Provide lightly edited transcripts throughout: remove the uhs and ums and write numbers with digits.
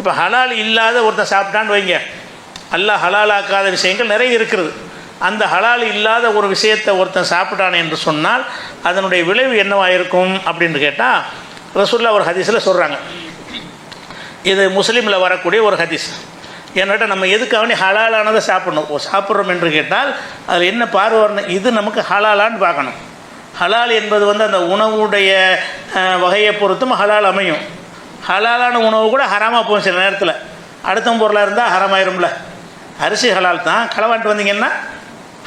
இப்போ ஹலால் இல்லாத ஒருத்தன் சாப்பிட்டான்னு வைங்க, அல்லாஹ் ஹலாலாக்காத விஷயங்கள் நிறைய இருக்கிறது. அந்த ஹலால் இல்லாத ஒரு விஷயத்தை ஒருத்தன் சாப்பிட்டான் என்று சொன்னால் அதனுடைய விளைவு என்னவாக இருக்கும் அப்படின்னு கேட்டால் ரசூலுல்லாஹ் ஒரு ஹதீஸில் சொல்கிறாங்க. இது முஸ்லீமில் வரக்கூடிய ஒரு ஹதீஸ். ஏன்னாட்டா நம்ம எதுக்காக ஹலாலானதை சாப்பிட்றோம் என்று கேட்டால் அதில் என்ன பார்வை வரணும், இது நமக்கு ஹலாலான்னு பார்க்கணும். ஹலால் என்பது அந்த உணவுடைய வகையை பொறுத்தும் ஹலால் அமையும். ஹலாலான உணவு கூட ஹராமாக போகும் சில நேரத்தில். அடுத்த பொருளாக இருந்தால் ஹராமாயிரும்ல. அரிசி ஹலால் தான், களவான்ட்டு வந்தீங்கன்னா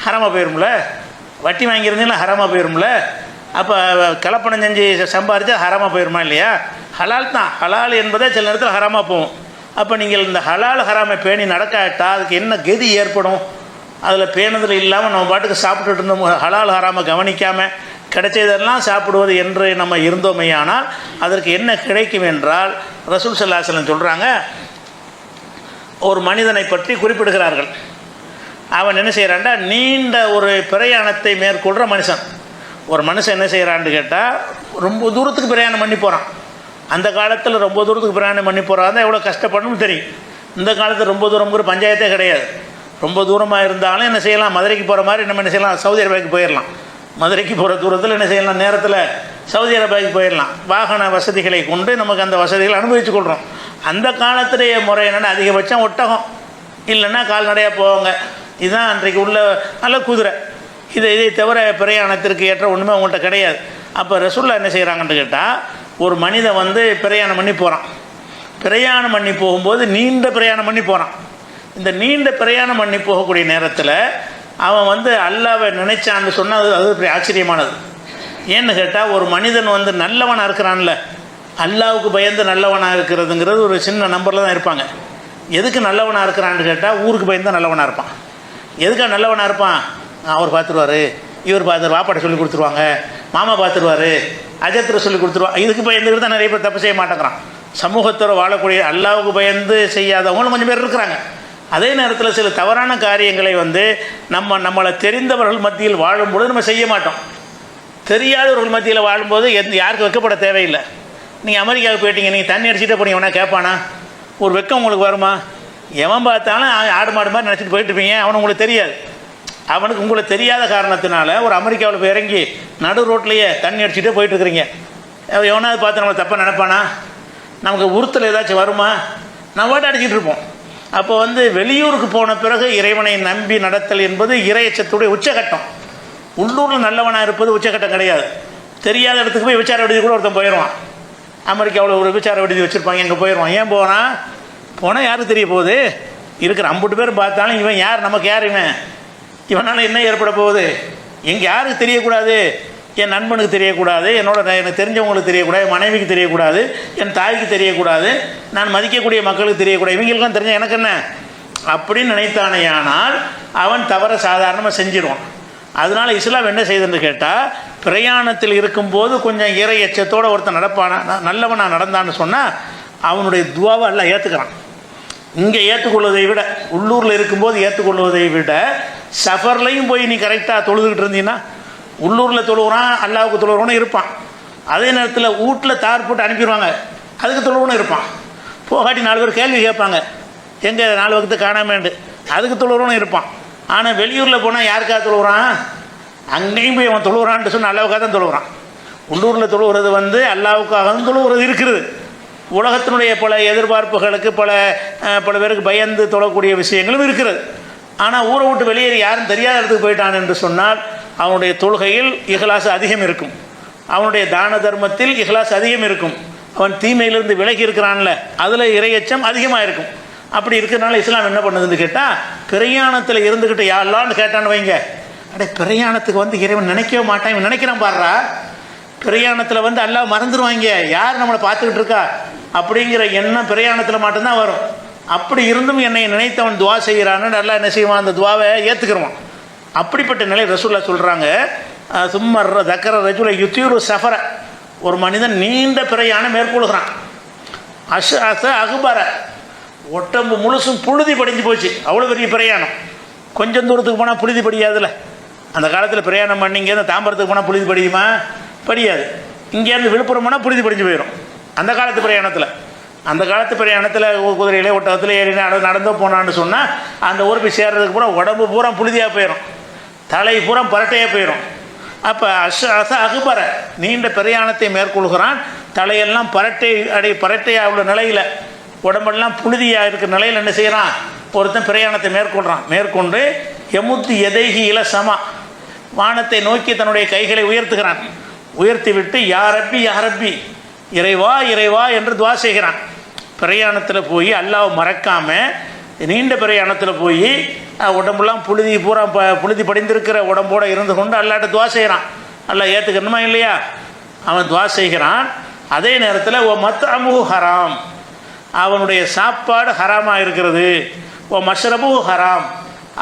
ஹராமாக போயிரும்ல. வட்டி வாங்கியிருந்தீங்கன்னா ஹராமாக போயிரும்ல. அப்போ கலப்பணம் செஞ்சு சம்பாரித்தா ஹராமாக போயிருமா இல்லையா? ஹலால் தான். ஹலால் என்பதே சில நேரத்தில் ஹராமாக போகும். அப்போ நீங்கள் இந்த ஹலால் ஹராமை பேணி நடக்காட்டால் அதுக்கு என்ன கதி ஏற்படும்? அதில் பேணுதல் இல்லாமல் நம்ம பாட்டுக்கு சாப்பிட்டுட்டு இருந்தோம், ஹலால் ஹராமை கவனிக்காமல் கிடைச்சதெல்லாம் சாப்பிடுவது என்று நம்ம இருந்தோமையானால் அதற்கு என்ன கிடைக்கும் என்றால் ரசூல் ஸல்லல்லாஹு அலைஹி வஸல்லம் சொல்கிறாங்க, ஒரு மனிதனை பற்றி குறிப்பிடுகிறார்கள். அவன் என்ன செய்கிறான்டா, நீண்ட ஒரு பிரயாணத்தை மேற்கொள்கிற மனுஷன். ஒரு மனுஷன் என்ன செய்கிறான்னு கேட்டால் ரொம்ப தூரத்துக்கு பிரயாணம் பண்ணி போகிறான். அந்த காலத்தில் ரொம்ப தூரத்துக்கு பிரயாணம் பண்ணி போகிறாங்க எவ்வளோ கஷ்டப்படணும்னு தெரியும். இந்த காலத்தில் ரொம்ப தூரங்கிற பஞ்சாயத்தே கிடையாது. ரொம்ப தூரமாக இருந்தாலும் என்ன செய்யலாம், மதுரைக்கு போகிற மாதிரி நம்ம என்ன செய்யலாம், சவுதி அரேபியாவுக்கு போயிடலாம். மதுரைக்கு போகிற தூரத்தில் என்ன செய்யலாம், நேரத்தில் சவுதி அரேபியாவுக்கு போயிடலாம். வாகன வசதிகளை கொண்டு நமக்கு அந்த வசதிகளை அனுபவித்து கொள்கிறோம். அந்த காலத்துடைய முறை என்னென்னா அதிகபட்சம் ஒட்டகம் இல்லைன்னா கால்நடையாக போவாங்க. இதுதான் அன்றைக்கு உள்ள நல்ல குதிரை. இதை தவிர பிரயாணத்திற்கு ஏற்ற ஒன்றுமே அவங்கள்ட்ட கிடையாது. அப்போ ரசூலுல்லாஹ் என்ன செய்கிறாங்கன்னு கேட்டால், ஒரு மனிதன் பிரயாணம் பண்ணி போகிறான். பிரயாணம் பண்ணி போகும்போது நீண்ட பிரயாணம் பண்ணி போகிறான். இந்த நீண்ட பிரயாணம் பண்ணி போகக்கூடிய நேரத்தில் அவன் அல்லாஹ்வை நினைச்சான்னு சொன்னால் அது பெரிய ஆச்சரியமானது. ஏன்னு கேட்டால் ஒரு மனிதன் நல்லவனாக இருக்கிறான்ல, அல்லாஹ்வுக்கு பயந்து நல்லவனாக இருக்கிறதுங்கிறது ஒரு சின்ன நம்பரில் தான் இருப்பாங்க. எதுக்கு நல்லவனாக இருக்கிறான்னு கேட்டால் ஊருக்கு பயந்து நல்லவனாக இருப்பான். எதுக்காக நல்லவனாக இருப்பான், அவர் பார்த்துருவார், இவர் பார்த்துரு, வாப்பாட்ட சொல்லி கொடுத்துருவாங்க, மாமா பார்த்துருவார், அஜத்தில் சொல்லி கொடுத்துருவாங்க. இதுக்கு பயந்துக்கிட்டு தான் நிறைய பேர் தப்பு செய்ய மாட்டேங்கிறான். சமூகத்தோடு வாழக்கூடிய அல்லாஹ்வுக்கு பயந்து செய்யாதவங்களும் கொஞ்சம் பேர் இருக்கிறாங்க. அதே நேரத்தில் சில தவறான காரியங்களை நம்மளை தெரிந்தவர்கள் மத்தியில் வாழும்போது நம்ம செய்ய மாட்டோம். தெரியாதவர்கள் மத்தியில் வாழும்போது யாருக்கு வெக்கப்பட தேவையில்லை. நீங்கள் அமெரிக்காவுக்கு போயிட்டீங்க, நீங்கள் தண்ணி அடிச்சுட்டே போனீங்க, எவனா கேட்பானா? ஒரு வெக்கம் உங்களுக்கு வருமா? எவன் பார்த்தாலும் ஆடு மாடு மாதிரி நினச்சிட்டு போயிட்டுருப்பீங்க. அவனுக்கு உங்களுக்கு தெரியாது. அவனுக்கு உங்களுக்கு தெரியாத காரணத்தினால ஒரு அமெரிக்காவில் போய் இறங்கி நடு ரோட்லேயே தண்ணி அடிச்சுட்டே போயிட்டுருக்குறீங்க. எவனாவது பார்த்து நம்மளை தப்பாக நினைப்பானா? நமக்கு உறுத்தல் ஏதாச்சும் வருமா? நம்ம வாட்டு அடிச்சிட்டு இருப்போம். அப்போ வெளியூருக்கு போன பிறகு இறைவனை நம்பி நடத்தல் என்பது இறையச்சத்துடைய உச்சகட்டம். உள்ளூரில் நல்லவனாக இருப்பது உச்சகட்டம் கிடையாது. தெரியாத இடத்துக்கு போய் விசார விடுதி கூட ஒருத்தன் போயிடுவான். அமெரிக்காவில் ஒரு விசார விடுதி வச்சுருப்பாங்க, எங்கே போயிடுவான். ஏன் போனால் யாருக்கு தெரிய போகுது? இருக்கிற 50 பேர் பார்த்தாலும் இவன் யார், நமக்கு யார் இவனால் என்ன ஏற்பட போகுது? எங்கே யாருக்கு தெரியக்கூடாது? என் நண்பனுக்கு தெரியக்கூடாது, எனக்கு தெரிஞ்சவங்களுக்கு தெரியக்கூடாது, என் மனைவிக்கு தெரியக்கூடாது, என் தாய்க்கு தெரியக்கூடாது, நான் மதிக்கக்கூடிய மக்களுக்கு தெரியக்கூடாது, இவங்களுக்கெல்லாம் தெரிஞ்ச எனக்கு என்ன அப்படின்னு நினைத்தானேயானால் அவன் தவற சாதாரணமாக செஞ்சிடுவான். அதனால் இஸ்லாம் என்ன செய்யுதுன்னு கேட்டால், பிரயாணத்தில் இருக்கும்போது கொஞ்சம் இறை எச்சத்தோடு ஒருத்தன் நடப்பானா, நல்லவனாக நடந்தான்னு சொன்னால் அவனுடைய துவாவை எல்லாம் ஏற்றுக்கிறான். இங்கே ஏற்றுக்கொள்வதை விட, உள்ளூரில் இருக்கும்போது ஏற்றுக்கொள்வதை விட சஃபர்லையும் போய் நீ கரெக்டாக தொழுதுகிட்டு இருந்தீங்கன்னா, உள்ளூரில் தொழுகிறான், அல்லாவுக்கு தொழுகிறவனும் இருப்பான். அதே நேரத்தில் வீட்டில் தார் போட்டு அனுப்பிடுவாங்க, அதுக்கு தொழுவனும் இருப்பான். போகாட்டி 4 பேர் கேள்வி கேட்பாங்க, எங்கே 4 வகுத்து காணாமேண்டு, அதுக்கு தொழுகிறவனும் இருப்பான். ஆனால் வெளியூரில் போனால் யாருக்காக தொழுகிறான்? அங்கேயும் போய் அவன் தொழுகிறான்ட்டு சொன்னால் அல்லாவுக்காக தான் தொழுகிறான். உள்ளூரில் தொழுகிறது அல்லாவுக்காக தான் தொழுகிறது இருக்கிறது. உலகத்தினுடைய பல எதிர்பார்ப்புகளுக்கு பல பேருக்கு பயந்து தொழக்கூடிய விஷயங்களும் இருக்கிறது. ஆனால் ஊரை விட்டு வெளியேறி யாரும் தெரியாத இடத்துக்கு போயிட்டான் என்று சொன்னால் அவனுடைய தொழுகையில் இஹ்லாஸ் அதிகம் இருக்கும், அவனுடைய தான தர்மத்தில் இஹ்லாஸ் அதிகம் இருக்கும், அவன் தீமையிலிருந்து விலகி இருக்கிறான்ல அதில் இறையச்சம் அதிகமாக இருக்கும். அப்படி இருக்கிறனால இஸ்லாம் என்ன பண்ணுதுன்னு கேட்டால், பிரயாணத்தில் இருந்துக்கிட்டு யாரெல்லாம்னு கேட்டான்னு வைங்க, பிரயாணத்துக்கு இறைவன் நினைக்கவே மாட்டான், இவன் நினைக்கிறான் பாடுறா. பிரயாணத்தில் அல்லாஹ் மறந்துடுவாங்க, யார் நம்மளை பார்த்துக்கிட்டு இருக்கா அப்படிங்கிற எண்ணம் பிரயாணத்தில் மட்டும்தான் வரும். அப்படி இருந்தும் என்னை நினைத்தவன் துவா செய்கிறான்னு நல்லா என்ன செய்வான், அந்த துவாவை ஏற்றுக்கிறவான். அப்படிப்பட்ட நிலை ரசூலுல்லாஹ் சொல்கிறாங்க. சும்மர் தக்கர ரஜுல யுத்தீரு சஃபர, ஒரு மனிதன் நீண்ட பிரயாணம் மேற்கொள்கிறான். அஷஅஸ அக்பர, உடம்பு முழுசும் புழுதி படிஞ்சு போச்சு, அவ்வளோ பெரிய பிரயாணம். கொஞ்சம் தூரத்துக்கு போனால் புழுதி படியாதுல்ல. அந்த காலத்தில் பிரயாணம் பண்ணி இங்கேருந்து தாம்பரத்துக்கு போனால் புழுதி படியுமா? படியாது. இங்கேருந்து விழுப்புரம் போனால் புழுதி படிஞ்சு போயிடும் அந்த காலத்து பிரயாணத்தில். அந்த காலத்து பிரயாணத்தில் குதிரையிலே ஒட்டகத்தில் ஏறினா நடந்தோ போனான்னு சொன்னால் அந்த ஊர் போய் சேர்றதுக்கு பூரா உடம்பு பூரா புழுதியாக போயிடும், தலை பூரா பரட்டையாக போயிடும். அப்போ அகுபர நீண்ட பிரயாணத்தை மேற்கொள்கிறான், தலையெல்லாம் பரட்டையாக உள்ள நிலையில், உடம்பெல்லாம் புழுதியாக இருக்கிற நிலையில் என்ன செய்கிறான், ஒருத்தன் பிரயாணத்தை மேற்கொள்கிறான். மேற்கொண்டு எமுத்து எதைகி இலசமா, வானத்தை நோக்கி தன்னுடைய கைகளை உயர்த்துகிறான். உயர்த்தி விட்டு யாரப்பி இறைவா இறைவா என்று துவா செய்கிறான். பிரயாணத்தில் போய் அல்லாஹ் மறக்காமல் நீண்ட பிரயாணத்தில் போய் உடம்புலாம் புழுதி படிந்திருக்கிற உடம்போடு இருந்து கொண்டு அல்லாட்ட துவா செய்கிறான். அல்லாஹ் ஏற்றுக்கணுமா இல்லையா? அவன் துவா செய்கிறான். அதே நேரத்தில் ஓ மத்அமு ஹராம், அவனுடைய சாப்பாடு ஹராமாக இருக்கிறது. ஓ மஷ்ரபு ஹராம்,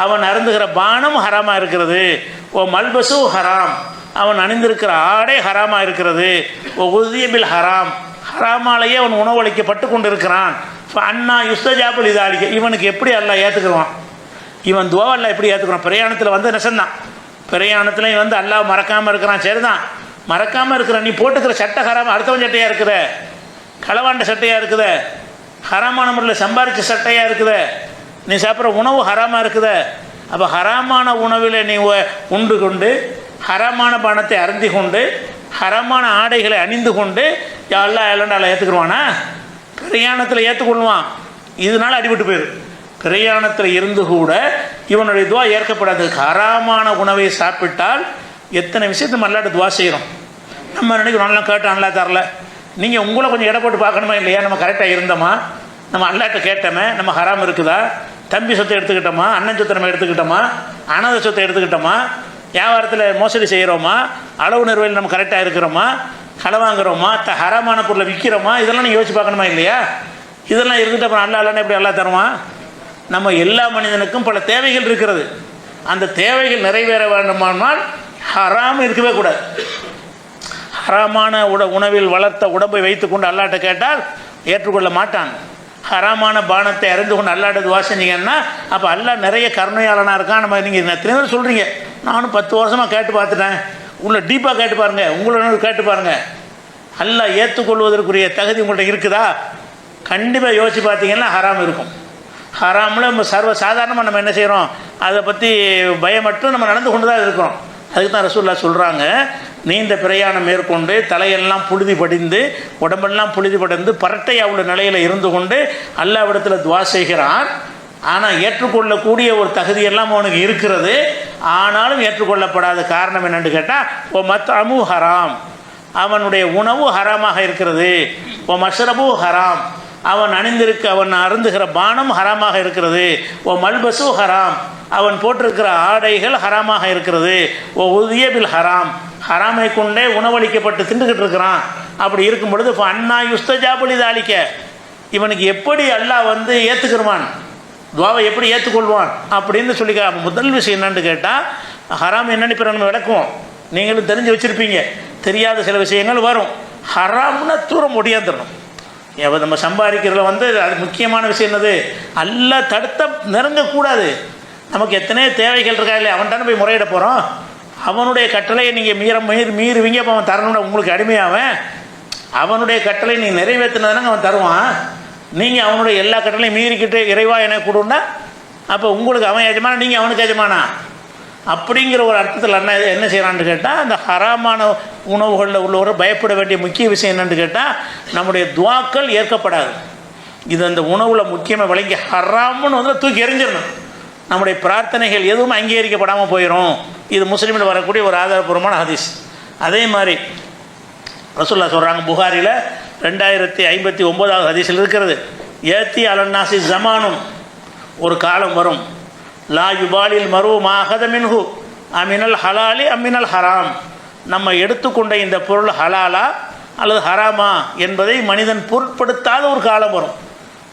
அவன் அருந்துகிற பானம் ஹராமாக இருக்கிறது. ஓ மல்பசு ஹராம், அவன் அணிந்திருக்கிற ஆடை ஹராமாக இருக்கிறது. ஓ உதியபில் ஹராம், ஹராமாலேயே அவன் உணவளிக்கப்பட்டு கொண்டு இருக்கிறான். அண்ணா யுஸ்தஜாபுல் இதாலிக்க, இவனுக்கு எப்படி அல்லாஹ் ஏற்றுக்குருவான்? இவன் துவா அல்லாஹ் எப்படி ஏற்றுக்குறான்? பிரயாணத்தில் வந்து நெசந்தான், பிரயாணத்தில் வந்து அல்லாஹ் மறக்காமல் இருக்கிறான். சரிதான், மறக்காமல் இருக்கிற நீ போட்டுக்கிற சட்டை ஹராம, அடுத்தவன் சட்டையாக இருக்குத, களவாண்ட சட்டையாக இருக்குத, ஹராமான முறையில் சம்பாதிச்ச சட்டையாக இருக்குத, நீ சாப்பிட்ற உணவு ஹராமாக இருக்குத. அப்போ ஹராமான உணவில் நீ உண்டு கொண்டு, ஹராமான பானத்தை அருந்தி கொண்டு, ஹராமான ஆடைகளை அணிந்து கொண்டு யாரெல்லாம் எல்லாம் ஏற்றுக்குருவானா? பிரயாணத்தில் ஏற்றுக்கொள்வான். இதனால் அடிபட்டு போயிடும். பிரயாணத்தில் இருந்து கூட இவனுடைய துவா ஏற்கப்படாது. ஹராமான உணவை சாப்பிட்டால் எத்தனை விஷயத்தை நம்ம அல்லாட்ட துவா செய்கிறோம். நம்ம நினைக்கிறோம் நல்லா கேட்டோம், நல்லா தரல. நீங்கள் உங்களை கொஞ்சம் எடை போட்டு பார்க்கணுமா இல்லையா? நம்ம கரெக்டாக இருந்தோமா? நம்ம அல்லாட்ட கேட்டோமே, நம்ம ஹராம் இருக்குதா? தம்பி சொத்தை எடுத்துக்கிட்டோமா? அண்ணன் சொத்தை நம்ம எடுத்துக்கிட்டோமா? அனாதை சொத்தை எடுத்துக்கிட்டோமா? வியாபாரத்தில் மோசடி செய்கிறோமா? அளவு நிறுவனம் நம்ம கரெக்டாக இருக்கிறோமா? களை வாங்குகிறோமா? ஹராமான பொருளை விற்கிறோமா? இதெல்லாம் நீங்கள் யோசிச்சு பார்க்கணுமா இல்லையா? இதெல்லாம் இருந்துட்டு அப்புறம் அல்லா இல்லைன்னா எப்படி அல்லா தருவான்? நம்ம எல்லா மனிதனுக்கும் பல தேவைகள் இருக்கிறது. அந்த தேவைகள் நிறைவேற வேண்டுமானால் ஹராம் இருக்கவே கூடாது. ஹராமான உணவில் வளர்த்த உடம்பை வைத்து கொண்டு அல்லாட்ட கேட்டால் ஏற்றுக்கொள்ள மாட்டான். ஹராமான பானத்தை அறிந்து கொண்டு அல்லாட்ட துவா செஞ்சீங்கன்னா அப்போ அல்லாஹ் நிறைய கருணையாளனாக இருக்கான். நம்ம நீங்கள் எத்தனை பேர் சொல்கிறீங்க, நானும் 10 வருஷமாக கேட்டு பார்த்துட்டேன். உங்களை டீப்பாக கேட்டு பாருங்கள், உங்களோட கேட்டு பாருங்கள். அல்லாஹ் ஏற்றுக்கொள்வதற்குரிய தகுதி உங்கள்கிட்ட இருக்குதா? கண்டிப்பாக யோசித்து பார்த்தீங்கன்னா ஹராம் இருக்கும். ஹராமில் நம்ம சாதாரணமாக நம்ம என்ன செய்கிறோம், அதை பற்றி பயமற்று நம்ம நடந்து கொண்டு தான் இருக்கிறோம். அதுக்கு தான் ரசூலுல்லாஹ் சொல்கிறாங்க, நீண்ட பிரயாணம் மேற்கொண்டு தலையெல்லாம் புழுதி படிந்து உடம்பெல்லாம் புழுதி படிந்து பரட்டையாக உள்ள நிலையில் இருந்து கொண்டு அல்லாஹ்விடத்தில் துவா செய்கிறான். ஆனால் ஏற்றுக்கொள்ளக்கூடிய ஒரு தகுதியெல்லாம் அவனுக்கு இருக்கிறது. ஆனாலும் ஏற்றுக்கொள்ளப்படாத காரணம் என்னென்னு கேட்டால், ஓ மத்அமு ஹராம், அவனுடைய உணவு ஹராமாக இருக்கிறது. ஓ மஷ்ரபு ஹராம், அவன் அவன் அருந்துகிற பானம் ஹராமாக இருக்கிறது. ஓ மல்பசு ஹராம், அவன் போட்டிருக்கிற ஆடைகள் ஹராமாக இருக்கிறது. ஓ உதியபில் ஹராம், ஹராமை கொண்டே உணவளிக்கப்பட்டு திண்டுக்கிட்டு இருக்கிறான். அப்படி இருக்கும் பொழுது இப்போ அண்ணா யுஸ்தஜாபுல் இதாலிக்க, இவனுக்கு எப்படி அல்லாஹ் வந்து ஏற்றுக்கிருவான், துவாவை எப்படி ஏற்றுக்கொள்வான் அப்படின்னு சொல்லிக்க. முதல் விஷயம் என்னன்னு கேட்டால், ஹராம் என்னென்னு இப்போ நம்ம விளக்குவோம். நீங்களும் தெரிஞ்சு வச்சுருப்பீங்க, தெரியாத சில விஷயங்கள் வரும். ஹராம்னா தூரம் ஒடியாந்துடணும். நம்ம சம்பாதிக்கிறதுல வந்து அது முக்கியமான விஷயம் என்னது, அல்லாஹ் தடுத்த நெருங்கக்கூடாது. நமக்கு எத்தனையோ தேவைகள் இருக்கா இல்லையா? அவன் தானே போய் முறையிட போகிறோம். அவனுடைய கட்டளையை நீங்கள் மீறுவீங்க. அப்போ அவன் தரணும்னா உங்களுக்கு அடிமையாவன். அவனுடைய கட்டளை நீங்கள் நிறைவேற்றினதானங்க அவன் தருவான். நீங்கள் அவனுடைய எல்லா கட்டளையும் மீறிக்கிட்டு இறைவா எனக்கு கொடுன்னா அப்போ உங்களுக்கு அவன் எஜமானா, நீங்கள் அவனுக்கு எஜமானா அப்படிங்கிற ஒரு அர்த்தத்தில் என்ன செய்கிறான்னு கேட்டால், அந்த ஹராமான உணவுகளில் உள்ளவரை பயப்பட வேண்டிய முக்கிய விஷயம் என்னென்னு கேட்டால், நம்முடைய துவாக்கள் ஏற்கப்படாது. இது அந்த உணவில் முக்கியமாக விளங்கி ஹராம்னு வந்து தூக்கி எறிஞ்சிடணும். நம்முடைய பிரார்த்தனைகள் எதுவும் அங்கீகரிக்கப்படாமல் போயிடும். இது முஸ்லீமில் வரக்கூடிய ஒரு ஆதாரபூர்வமான ஹதீஸ். அதே மாதிரி ரசூலுல்லாஹ் சொல்கிறாங்க, புகாரில் 2059 ஹதீஸில் இருக்கிறது, ஏத்தி அலன்னாசி ஜமானும், ஒரு காலம் வரும், லா யுபாலில் மரு மாஹத மின்ஹு அமினல் ஹலாலி அமினல் ஹராம், நம்ம எடுத்துக்கொண்ட இந்த பொருள் ஹலாலா அல்லது ஹராமா என்பதை மனிதன் பொருட்படுத்தாத ஒரு காலம் வரும்.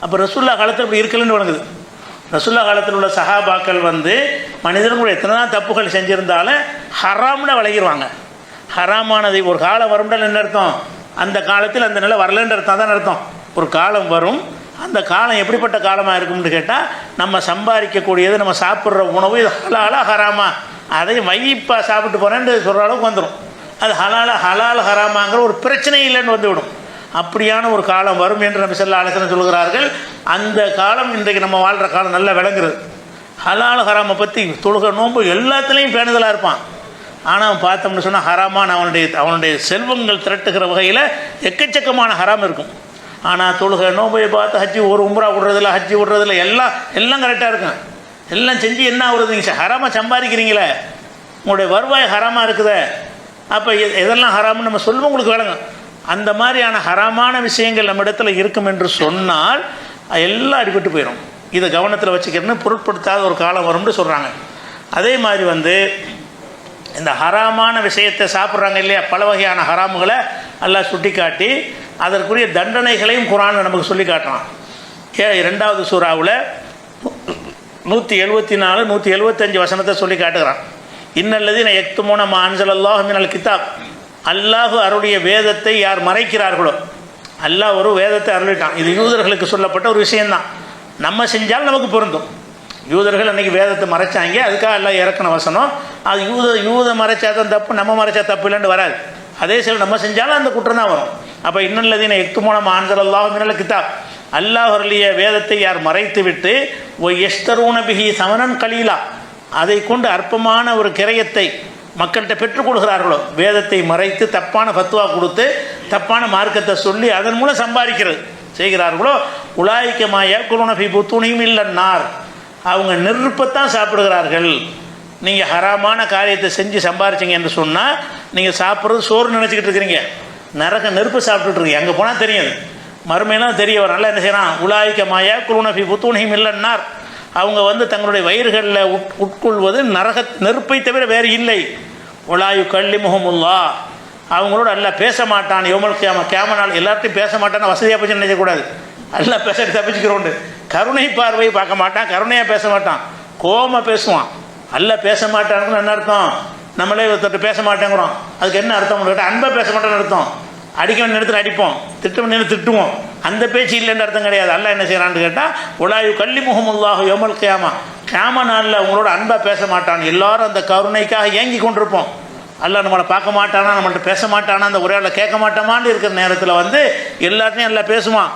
அப்போ ரசூலுல்லாஹ் காலத்தில் இப்படி இருக்கலன்னு வணங்குது. ரசூலுல்லாஹ் காலத்தில் உள்ள சஹாபாக்கள் வந்து மனிதர்களுடைய எத்தனை தான் தப்புகள் செஞ்சுருந்தாலும் ஹராம்னு விளங்கிடுவாங்க. ஹராமானதை ஒரு காலம் வரும்னால் என்ன அர்த்தம், அந்த காலத்தில் அந்த நிலை வரலன்ற அர்த்தம் தான் அர்த்தம். ஒரு காலம் வரும், அந்த காலம் எப்படிப்பட்ட காலமாக இருக்கும்னு கேட்டால், நம்ம சம்பாதிக்கக்கூடியது, நம்ம சாப்பிட்ற உணவு இது ஹலாலா ஹராமா, அதை மையப்பாக சாப்பிட்டு போகிறேன்னு சொல்கிற அளவுக்கு வந்துடும். அது ஹலால் ஹராமாங்கிற ஒரு பிரச்சனை இல்லைன்னு வந்துவிடும். அப்படியான ஒரு காலம் வரும் என்று நபி ஸல்லல்லாஹு அலைஹி வஸல்லம் சொல்கிறார்கள். அந்த காலம் இன்றைக்கு நம்ம வாழ்கிற காலம் நல்லா விளங்குறது. ஹலால் ஹராமை பற்றி தொழுகை நோன்பு எல்லாத்துலேயும் பேணுதலாக இருப்பான். ஆனால் பார்த்தோம்னு சொன்னால் ஹராமான அவனுடைய செல்வங்கள் திரட்டுகிற வகையில் எக்கச்சக்கமான ஹராம் இருக்கும். ஆனால் தொழுகை நோன்பை பார்த்து ஹஜ்ஜி ஒரு உம்ரா விடுறதில்ல, ஹஜ்ஜி விடுறதில்ல, எல்லாம் கரெக்டாக இருக்கும். எல்லாம் செஞ்சு என்ன ஆகுறது? நீங்கள் ஹராமாக சம்பாதிக்கிறீங்களே, உங்களுடைய வருவாய் ஹராமாக இருக்குதே, அப்போ எதெல்லாம் ஹராம்னு நம்ம சொல்லுவோம், உங்களுக்கு விளங்கும். அந்த மாதிரியான ஹராமான விஷயங்கள் நம்ம இடத்துல இருக்கும் என்று சொன்னால் எல்லாம் அடிபட்டு போயிடும். இதை கவனத்தில் வச்சுக்கிறேன்னு பொருட்படுத்தாத ஒரு காலம் வரும்னு சொல்கிறாங்க. அதே மாதிரி இந்த ஹராமான விஷயத்தை சாப்பிட்றாங்க இல்லையா, பல வகையான ஹராமுகளை எல்லாம் சுட்டி காட்டி அதற்குரிய தண்டனைகளையும் குர்ஆன் நமக்கு சொல்லி காட்டுறான். 2வது சூறாவில் 174 175 வசனத்தை சொல்லி காட்டுகிறான். இன்னல்லதீன யக்துமூன மா அன்ஸலல்லாஹு மினல் கிதாப், அல்லாஹ் அருளிய வேதத்தை யார் மறைக்கிறார்களோ, அல்லாஹ் ஒரு வேதத்தை அருளிட்டான். இது யூதர்களுக்கு சொல்லப்பட்ட ஒரு விஷயந்தான். நம்ம செஞ்சால் நமக்கு பொருந்தும். யூதர்கள் அன்றைக்கி வேதத்தை மறைச்சாங்க, அதுக்காக எல்லாம் இறக்கின வசனம். அது யூத மறைச்சா தான் தப்பு, நம்ம மறைச்சா தப்பு இல்லைன்னு வராது. அதே சில நம்ம செஞ்சாலும் அந்த குற்றம் தான் வரும். அப்போ இன்னல்லதீன யக்துமூன மா அன்ஸலல்லாஹு மினல் கிதாப், அல்லாஹ் அருளிய வேதத்தை யார் மறைத்து விட்டு யஷ்தரூன பிஹி சமனன் கலீலா, அதை கொண்டு அற்பமான ஒரு கிரயத்தை மக்கள்கிட்ட பெற்றுக்கொள்கிறார்களோ, வேதத்தை மறைத்து தப்பான ஃபத்வா கொடுத்து தப்பான மார்க்கத்தை சொல்லி அதன் மூலம் சம்பாதிக்கிறது செய்கிறார்களோ, உலாயிக்க யாக்குலூன ஃபீ புத்தூனிஹிம் இல்லன்னார், அவங்க நெருப்பத்தான் சாப்பிடுகிறார்கள். நீங்கள் ஹராமான காரியத்தை செஞ்சு சம்பாரிச்சிங்க என்று சொன்னால் நீங்கள் சாப்பிட்றது சோறு நினச்சிக்கிட்டு இருக்கிறீங்க, நெருப்பு சாப்பிட்டுட்டு இருக்கீங்க. அங்கே போனால் தெரியாது, மறுமையெல்லாம் தெரிய வர. நல்லா என்ன செய்யறான், உலாயிக்க யாக்குலூன ஃபீ புத்தூனிஹிம் இல்லன்னார், அவங்க தங்களுடைய வயிறுகளில் உட்கொள்வது நெருப்பை தவிர வேறு இல்லை. ஒலாயு கல்லிமுஹமுல்லா, அவங்களோட அல்லாஹ் பேச மாட்டான். யௌமல் கியாம நாள் எல்லார்ட்டையும் பேச மாட்டான்னு வசதியாக போச்சு நினைக்கக்கூடாது. அல்லாஹ் பேச தப்பிச்சுக்கிறோண்டு கருணை பார்வையை பார்க்க மாட்டான், கருணையாக பேச மாட்டான், கோபமாக பேசுவான். அல்லாஹ் பேச மாட்டான்னு என்ன அர்த்தம்? நம்மளே ஒருத்தர் பேச மாட்டேங்கிறோம், அதுக்கு என்ன அர்த்தம்? கேட்டால் அன்பாக பேச மாட்டேன்னு அர்த்தம். அடிக்க வேண்டிய நேரத்தில் அடிப்போம், திட்ட வேண்டிய நேரத்தில் திட்டுவோம், அந்த பேச்சு இல்லைன்னு அர்த்தம் கிடையாது. அல்லாஹ் என்ன செய்யறான்னு கேட்டால் ஒலாயு கல்லிமுஹமுல்லாஹு யௌமல் கியாம நாளில் அவங்களோட அன்பாக பேச மாட்டான். எல்லாரும் அந்த கருணைக்காக ஏங்கி கொண்டிருப்போம். அல்லாஹ் நம்மளை பார்க்க மாட்டானா, நம்மள்ட்ட பேச மாட்டானா, அந்த உரையாடல கேட்க மாட்டோமான்னு இருக்கிற நேரத்தில் எல்லாத்தையும் எல்லாம் பேசுவான்,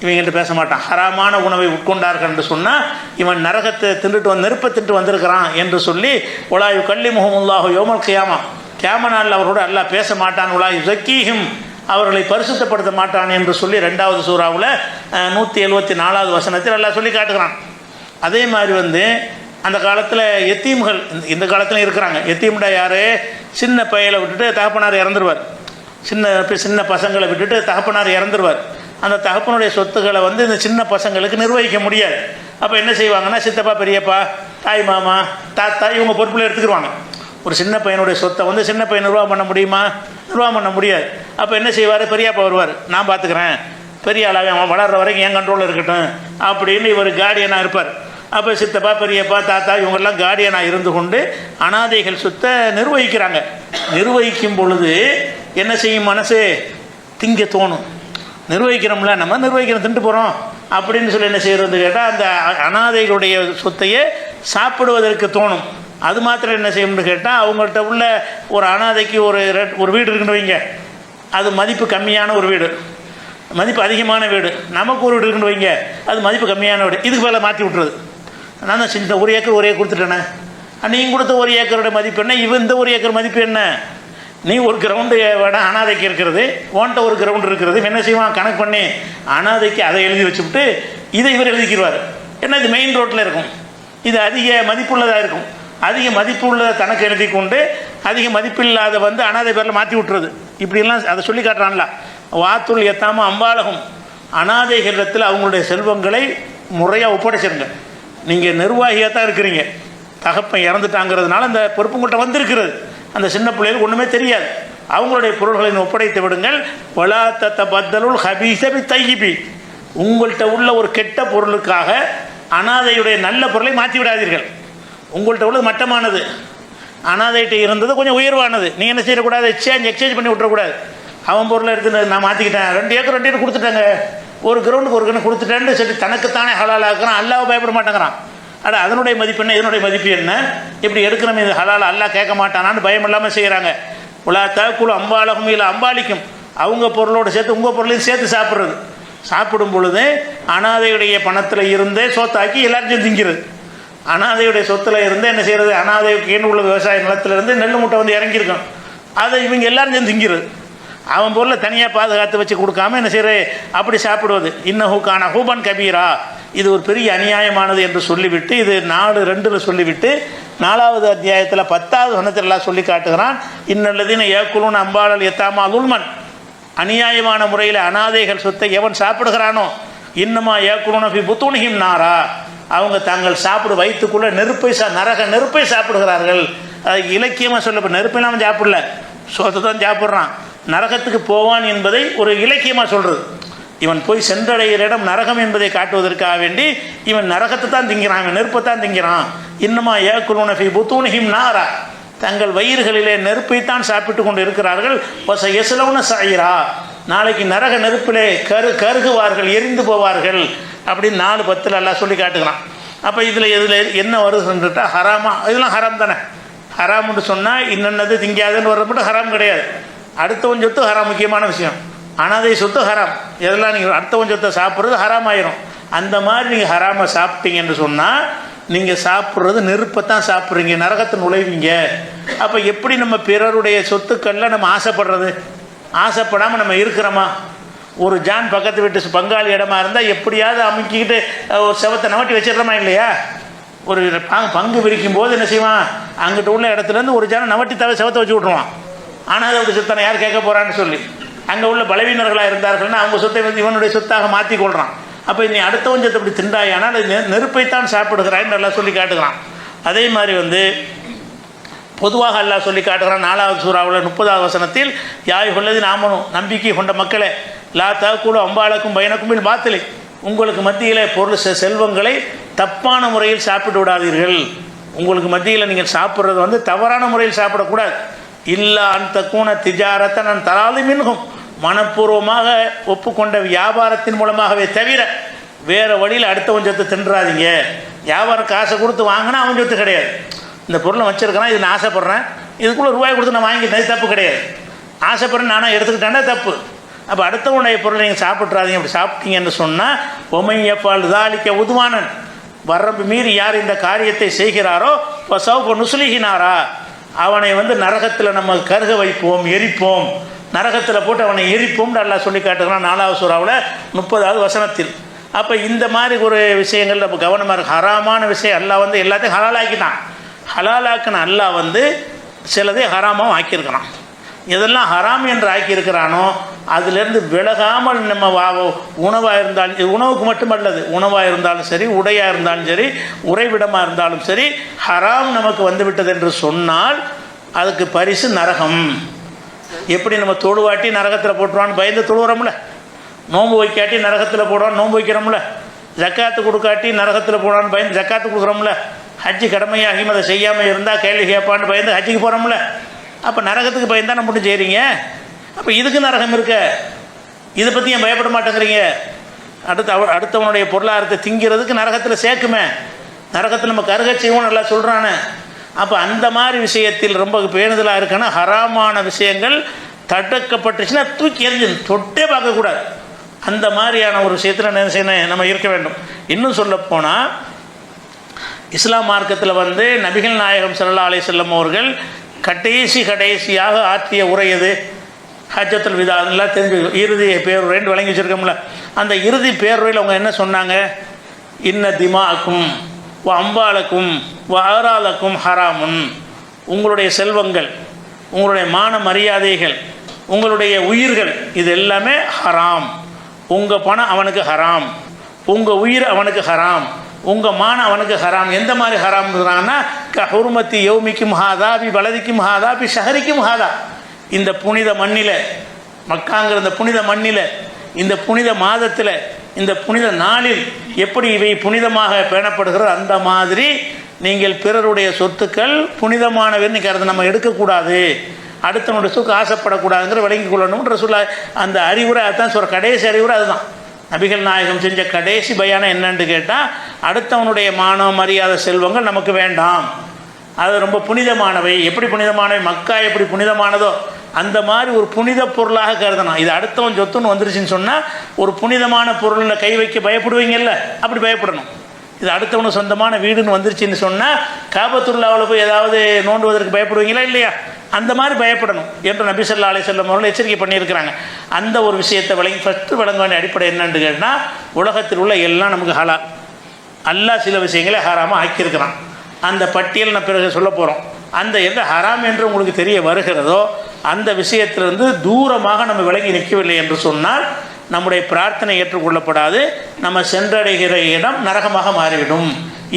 இவங்கள்ட்ட பேச மாட்டான். ஹராமான உணவை உட்கொண்டார்கள் என்று சொன்னால் இவன் நரகத்தை தின்றுட்டு நெருப்பை தின்ட்டு வந்திருக்கிறான் என்று சொல்லி ஒலாயு கல்லிமுஹமுல்லாஹு யௌமல் கியாம நாளில் அவரோட அல்லாஹ் பேச மாட்டான். ஒலாயு ஸக்கீஹிம், அவர்களை பரிசுத்தப்படுத்த மாட்டான் என்று சொல்லி 2வது சூறாவில் 174வது வசனத்தில் எல்லாம் சொல்லி காட்டுகிறான். அதே மாதிரி அந்த காலத்தில் எத்தீம்கள் இந்த காலத்துலையும் இருக்கிறாங்க. எத்தீம்டா யார்? சின்ன பையலை விட்டுட்டு தகப்பனார் இறந்துருவார், சின்ன பசங்களை விட்டுட்டு தகப்பனார் இறந்துருவார். அந்த தகப்பனுடைய சொத்துக்களை இந்த சின்ன பசங்களுக்கு நிர்வகிக்க முடியாது. அப்போ என்ன செய்வாங்கன்னா, சித்தப்பா பெரியப்பா தாய் மாமா தாத்தா இவங்க பொறுப்பில் எடுத்துக்கிடுவாங்க. ஒரு சின்ன பையனுடைய சொத்தை சின்ன பையன் நிர்வாகம் பண்ண முடியுமா? நிர்வாகம் பண்ண முடியாது. அப்போ என்ன செய்வார்? பெரியப்பா வருவார், நான் பார்த்துக்கிறேன், பெரிய ஆளாக அவன் வளர்கிற வரைக்கும் என் கண்ட்ரோலில் இருக்கட்டும் அப்படின்னு இவர் கார்டியனாக இருப்பார். அப்போ சித்தப்பா பெரியப்பா தாத்தா இவங்கெல்லாம் கார்டியனாக இருந்து கொண்டு அனாதைகள் சொத்தை நிர்வகிக்கிறாங்க. நிர்வகிக்கும் பொழுது என்ன செய்யும்? மனசு திங்க தோணும். நிர்வகிக்கிறோம்ல, நம்ம நிர்வகிக்கிறோம், திண்டு போகிறோம் அப்படின்னு சொல்லி என்ன செய்கிறது கேட்டால் அந்த அனாதைகளுடைய சொத்தையே சாப்பிடுவதற்கு தோணும். அது மாத்திரம் என்ன செய்யணும்னு கேட்டால், அவங்கள்ட்ட உள்ள ஒரு அனாதைக்கு ஒரு வீடு இருக்குன்னு வைங்க, அது மதிப்பு கம்மியான ஒரு வீடு, மதிப்பு அதிகமான வீடு. நமக்கு ஒரு வீடு இருக்குன்னு வைங்க, அது மதிப்பு கம்மியான வீடு, இதுக்கு மேலே மாற்றி விட்டுறது. நான் தான் சின்ன 1 ஏக்கர் 1 ஏக்கர் கொடுத்துட்டேனே, நீங்கள் கொடுத்த 1 ஏக்கரோட மதிப்பு என்ன, இந்த 1 ஏக்கர் மதிப்பு என்ன? நீ ஒரு கிரவுண்டு விட அனாதைக்கு இருக்கிறது, ஓன்ட்ட ஒரு கிரவுண்டு இருக்கிறது. என்ன செய்வான்? கணக்கு பண்ணி அனாதைக்கு அதை எழுதி வச்சுவிட்டு இதை இவர் எழுதிக்கிடுவார். ஏன்னா இது மெயின் ரோட்டில் இருக்கும், இது அதிக மதிப்புள்ளதாக இருக்கும். அதிக மதிப்புள்ளதை தனக்கு எழுதி கொண்டு அதிக மதிப்பில்லாத அனாதை பேரில் மாற்றி விட்டுறது. இப்படிலாம் அதை சொல்லி காட்டுறான்ல. வாத்துள் எத்தாமல் அம்பாலகம், அனாதைகளிடத்தில் அவங்களுடைய செல்வங்களை முறையாக ஒப்படைச்சிருங்க. நீங்கள் நிர்வாகியாக தான் இருக்கிறீங்க, தகப்பன் இறந்துட்டாங்கிறதுனால அந்த பொறுப்பு உங்கள்கிட்ட வந்திருக்கிறது. அந்த சின்ன பிள்ளைகளுக்கு ஒன்றுமே தெரியாது, அவங்களுடைய பொருள்களை ஒப்படைத்து விடுங்கள். வலா தத்தபத்தலுல் ஹபீஸ பித்தையிபி, உங்கள்கிட்ட உள்ள ஒரு கெட்ட பொருளுக்காக அனாதையுடைய நல்ல பொருளை மாற்றி விடாதீர்கள். உங்கள்கிட்ட உள்ளது மட்டமானது, அனாதைகிட்ட இருந்தது கொஞ்சம் உயர்வானது. நீங்கள் என்ன செய்யக்கூடாது? எக்ஸ்சேஞ்ச் பண்ணி விட்டுறக்கூடாது. அவன் பொருளை எடுத்து நான் மாற்றிக்கிட்டேன், 2 ஏக்கர் 2 ஏக்கர் கொடுத்துட்டாங்க, ஒரு கிரவுண்டுக்கு ஒரு கிரவுண்டு கொடுத்துட்டேன்னு சொல்லி தனக்குத்தானே ஹலாலாக்குறான். அல்லாஹ் பயப்பட மாட்டேங்கிறான். அதனுடைய மதிப்பு என்ன, இதனுடைய மதிப்பு என்ன, இப்படி எடுக்கிற மீது ஹலால் அல்லாஹ் கேட்க மாட்டானான்னு பயம் இல்லாமல் செய்கிறாங்க. உலா தாக்குழு அம்பாலகும் இல்லை அம்பாலிக்கும், அவங்க பொருளோடு சேர்த்து உங்கள் பொருளையும் சேர்த்து சாப்பிட்றது. சாப்பிடும் பொழுது அனாதையுடைய பணத்தில் இருந்தே சோத்தாக்கி எல்லாத்தையும் திங்கிறது. அனாதையுடைய சொத்தில் இருந்து என்ன செய்கிறது, அனாதைக்கு உள்ள விவசாய நிலத்திலிருந்து நெல் மூட்டை வந்து இறங்கியிருக்கோம், அதை இவங்க எல்லாரும் சேர்ந்து திங்கிறது. அவன் பொருளை தனியாக பாதுகாத்து வச்சு கொடுக்காம என்ன செய்கிற அப்படி சாப்பிடுவது. இன்னஹூக்கான ஹூபன் கபீரா, இது ஒரு பெரிய அநியாயமானது என்று சொல்லிவிட்டு, இது 4:2 சொல்லிவிட்டு 4வது அத்தியாயத்தில் 10வது வசனத்தில் எல்லாம் சொல்லி காட்டுகிறான். இன்னல்லதீன யாக்குலூன அம்வாலல் யதாமா லுல்மன், அநியாயமான முறையில் அனாதைகள் சொத்தை எவன் சாப்பிடுகிறானோ, இன்னமா யாக்குலூன ஃபி புத்தூனிஹிம் நாரா, அவங்க தாங்கள் வயிற்றுக்குள்ளே நெருப்பை நரக நெருப்பை சாப்பிடுகிறார்கள். அது இலக்கியமாக சொல்ல, நெருப்பெல்லாம் அவன் சாப்பிடல, சோத்தை தான் சாப்பிட்றான், நரகத்துக்கு போவான் என்பதை ஒரு இலக்கியமாக சொல்கிறது. இவன் போய் சென்றடைகிற இடம் நரகம் என்பதை காட்டுவதற்காக வேண்டி இவன் நரகத்தை தான் திங்கிறான், இவன் நெருப்பை தான் திங்கிறான். இன்னமா யாக்குலூன ஃபீ புத்தூனிஹிம் நாரா, தங்கள் வயிறுகளிலே நெருப்பைத்தான் சாப்பிட்டு கொண்டு இருக்கிறார்கள். யஸ்லௌன சஈரா, நாளைக்கு நரக நெருப்பிலே கருகுவார்கள், எரிந்து போவார்கள் அப்படின்னு 4:10 எல்லாம் சொல்லி காட்டுகிறான். அப்போ இதில் என்ன வருதுன்னுட்டா ஹராமா, இதெல்லாம் ஹராம் தானே. ஹராம்னு சொன்னால் இன்னென்னது திங்காதுன்னு வர்றது மட்டும் ஹராம் கிடையாது. அடுத்தவன் சொத்து ஹராம், முக்கியமான விஷயம். அனாதை சொத்து ஹராம். எதெல்லாம் நீங்கள் அடுத்தவன் சொத்தை சாப்பிட்றது ஹராம் ஆயிரும். அந்த மாதிரி நீங்கள் ஹராமை சாப்பிட்டீங்கன்னு சொன்னால் நீங்கள் சாப்பிட்றது நெருப்பைத்தான் சாப்பிட்றீங்க, நரகத்தை நுழைவீங்க. அப்போ எப்படி நம்ம பிறருடைய சொத்துக்களில் நம்ம ஆசைப்படுறது? ஆசைப்படாமல் நம்ம இருக்கிறோமா? ஒரு ஜான் பக்கத்து வீட்டு பங்காளி இடமா இருந்தால் எப்படியாவது அமுக்கிக்கிட்டு ஒரு செவத்தை நவட்டி வச்சிடுறோமா இல்லையா? ஒரு பங்கு விரிக்கும் போது என்ன செய்வான், அங்கிட்ட உள்ள இடத்துலேருந்து ஒரு ஜானை நவட்டி செவத்தை வச்சு விட்ருவான். ஆனால் அதை சொத்தனை யார் கேட்க போகிறான்னு சொல்லி அங்கே உள்ள பலவீனர்களாக இருந்தார்கள்னா அவங்க சொத்தை வந்து இவனுடைய சொத்தாக மாற்றி கொள்கிறான். அப்போ நீ அடுத்தவன் சொத்தை இப்படி திண்டாயானால் அது நெருப்பைத்தான் சாப்பிடுகிறான்னு நல்லா சொல்லி காட்டுகிறான். அதே மாதிரி வந்து பொதுவாக அல்லாஹ் சொல்லி காட்டுகிறான் 4வது சூறாவில் 30வது வசனத்தில், யாயுஹல்லதீன ஆமனு, நம்பிக்கை கொண்ட மக்களே, லா தஅக்குலு அம்வாலக்கும் பைனக்கும் பில் பாத்திலி, உங்களுக்கு மத்தியில் பொருள் செல்வங்களை தப்பான முறையில் சாப்பிட்டு விடாதீர்கள். உங்களுக்கு மத்தியில் நீங்கள் சாப்பிட்றது வந்து தவறான முறையில் சாப்பிடக்கூடாது. இல்லா அன் தக்கூன திஜாரத்தை நான் தராது மின்கும், மனப்பூர்வமாக ஒப்புக்கொண்ட வியாபாரத்தின் மூலமாகவே தவிர வேறு வழியில் அடுத்தவன் சொத்து தின்றாதீங்க. வியாபாரம் காசை கொடுத்து வாங்கினா அவன் சொத்து கிடையாது. இந்த பொருளை வச்சுருக்கிறான், இது நான் ஆசைப்பட்றேன், இதுக்குள்ளே ரூபாய் கொடுத்து நான் வாங்கிட்டேன், தப்பு கிடையாது. ஆசைப்படுறேன் நானும் எடுத்துக்கிட்டேன்னா தப்பு. அப்போ அடுத்தவனுடைய பொருளை நீங்கள் சாப்பிட்றாதீங்க. அப்படி சாப்பிட்டீங்கன்னு சொன்னால் ஒமையப்பால் தாலிக்க உதுவானன், வரம்பு மீறி யார் இந்த காரியத்தை செய்கிறாரோ சௌப நுசுலிகினாரா, அவனை வந்து நரகத்தில் நம்ம கருக வைப்போம், எரிப்போம், நரகத்தில் போட்டு அவனை எரிப்போம்னு அல்லாஹ் சொல்லி காட்டுகிறான் 4வது சூறாவில் 30வது வசனத்தில். அப்போ இந்த மாதிரி ஒரு விஷயங்கள் நம்ம கவனமாக இருக்கு. ஹராமான விஷயம் அல்லாஹ் வந்து எல்லாத்தையும் ஹலாலாக்கிட்டான். ஹலாலாக்குன்னு அல்லாஹ் வந்து சிலதை ஹராமாவும் ஆக்கியிருக்கிறான். எதெல்லாம் ஹராம் என்று ஆக்கியிருக்கிறானோ அதிலேருந்து விலகாமல் நம்ம உணவாக இருந்தாலும், உணவுக்கு மட்டுமல்லது, உணவாக இருந்தாலும் சரி, உடையாக இருந்தாலும் சரி, உறைவிடமாக இருந்தாலும் சரி, ஹராம் நமக்கு வந்துவிட்டது என்று சொன்னால் அதுக்கு பரிசு நரகம். எப்படி நம்ம தொழுவாட்டி நரகத்தில் போட்டுருவான்னு பயந்து தொழுகிறோம்ல, நோன்பு வைக்காட்டி நரகத்தில் போடுவான்னு நோன்பு வைக்கிறோம்ல, ஜக்காத்து கொடுக்காட்டி நரகத்தில் போடுவான்னு பயந்து ஜக்காத்து கொடுக்குறோம்ல, ஹஜ்ஜு கடமையாகி அதை செய்யாமல் இருந்தால் கேள்வி கேட்பான்னு பயந்து ஹஜ்ஜுக்கு போகிறோம்ல. அப்போ நரகத்துக்கு பயந்தானே மட்டும் செய்கிறீங்க. அப்போ இதுக்கு நரகம் இருக்க, இதை பற்றி ஏன் பயப்பட மாட்டேங்கிறீங்க? அடுத்தவனுடைய பொருளாதாரத்தை திங்கிறதுக்கு நரகத்தில் சேர்க்குமே, நரகத்தில் நம்ம கருக செய்வோம் நல்லா சொல்கிறானே. அப்போ அந்த மாதிரி விஷயத்தில் ரொம்ப பேணுதலாக இருக்குன்னா ஹராமான விஷயங்கள் தடுக்கப்பட்டுச்சுன்னா தூக்கி எறிஞ்சு தொட்டே பார்க்கக்கூடாது. அந்த மாதிரியான ஒரு விஷயத்தில் என்ன செய்யணும், நம்ம இருக்க வேண்டும். இன்னும் சொல்லப்போனால் இஸ்லாம் மார்க்கத்தில் வந்து நபிகள் நாயகம் ஸல்லல்லாஹு அலைஹி வஸல்லம் அவர்கள் கடைசியாக ஆற்றிய உரை எது? ஹஜ்ஜத்துல் விதா. அதெல்லாம் தெரிஞ்சு இறுதி பேருரைன்னு வழங்கி வச்சுருக்கோம்ல. அந்த இறுதி பேருரையில் அவங்க என்ன சொன்னாங்க? இன்ன திமாக்கும் வ அம்பாலக்கும் வ ஆராலக்கும் ஹராமுன், உங்களுடைய செல்வங்கள், உங்களுடைய மான மரியாதைகள், உங்களுடைய உயிர்கள், இது எல்லாமே ஹராம். உங்கள் பணம் அவனுக்கு ஹராம், உங்கள் உயிர் அவனுக்கு ஹராம், உங்கள் மான அவனுக்கு ஹராம். எந்த மாதிரி ஹராம்ன்றாங்கன்னா ஹுர்மத்தி யௌமிக்கும் ஹாதா பி பலதிக்கும் ஹாதா பி ஷஹரிக்கும் ஹாதா, இந்த புனித மண்ணில், மக்காங்கிற இந்த புனித மண்ணில், இந்த புனித மாதத்தில், இந்த புனித நாளில் எப்படி இவை புனிதமாக பேணப்படுகிறது அந்த மாதிரி நீங்கள் பிறருடைய சொத்துக்கள் புனிதமானவன்னு கருது நம்ம எடுக்கக்கூடாது, அடுத்தவனுடைய சொத்துக்கு ஆசைப்படக்கூடாதுங்கிற விளங்கி கொள்ளணும்ன்ற சொல்ல அந்த அறிவுரை. அதுதான் சொல்கிற கடைசி அறிவுரை அதுதான். நபிகள் நாயகம் செஞ்ச கடைசி பயானம் என்னன்னு கேட்டால், அடுத்தவனுடைய மான மரியாதை செல்வங்கள் நமக்கு வேண்டாம், அது ரொம்ப புனிதமானவை. எப்படி புனிதமானவை? மக்கா எப்படி புனிதமானதோ அந்த மாதிரி ஒரு புனித பொருளாக கருதணும். இது அடுத்தவன் சொத்துன்னு வந்துருச்சுன்னு சொன்னால் ஒரு புனிதமான பொருளில் கை வைக்க பயப்படுவீங்கல்ல, அப்படி பயப்படணும். இது அடுத்தவனு சொந்தமான வீடுன்னு வந்துருச்சுன்னு சொன்னால் காபத்துல்லாவில் போய் ஏதாவது நோண்டுவதற்கு பயப்படுவீங்களா இல்லையா? அந்த மாதிரி பயப்படணும் என்று நபி ஸல்லல்லாஹு அலைஹி வஸல்லம் அவர்கள் எச்சரிக்கை பண்ணியிருக்கிறாங்க. அந்த ஒரு விஷயத்தை ஃபஸ்ட்டு விளங்க வேண்டிய அடிப்படை என்னன்னு கேட்டால், உலகத்தில் உள்ள எல்லாம் நமக்கு ஹலால். அல்லாஹ் சில விஷயங்களை ஹராமாக ஆக்கியிருக்கிறான். அந்த பட்டியல் நான் பிறகு சொல்ல போகிறோம். அந்த எந்த ஹராம் என்று உங்களுக்கு தெரிய வருகிறதோ அந்த விஷயத்திலிருந்து தூரமாக நம்ம விலகி நிற்கவில்லை என்று சொன்னால் நம்முடைய பிரார்த்தனை ஏற்றுக்கொள்ளப்படாது, நம்ம சென்றடைகிற இடம் நரகமாக மாறிவிடும்.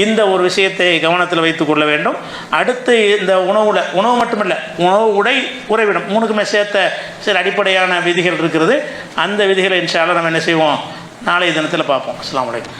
இந்த ஒரு விஷயத்தை கவனத்தில் வைத்து கொள்ள வேண்டும். அடுத்து இந்த உணவு மட்டுமல்ல, உணவு, உடை, உறைவிடம், மூணுக்குமே சேர்த்த சில அடிப்படையான விதிகள் இருக்கிறது. அந்த விதிகளை இன்ஷா அல்லாஹ் நம்ம என்ன செய்வோம், நாளைய தினத்தில் பார்ப்போம். அஸ்ஸலாமு அலைக்கும்.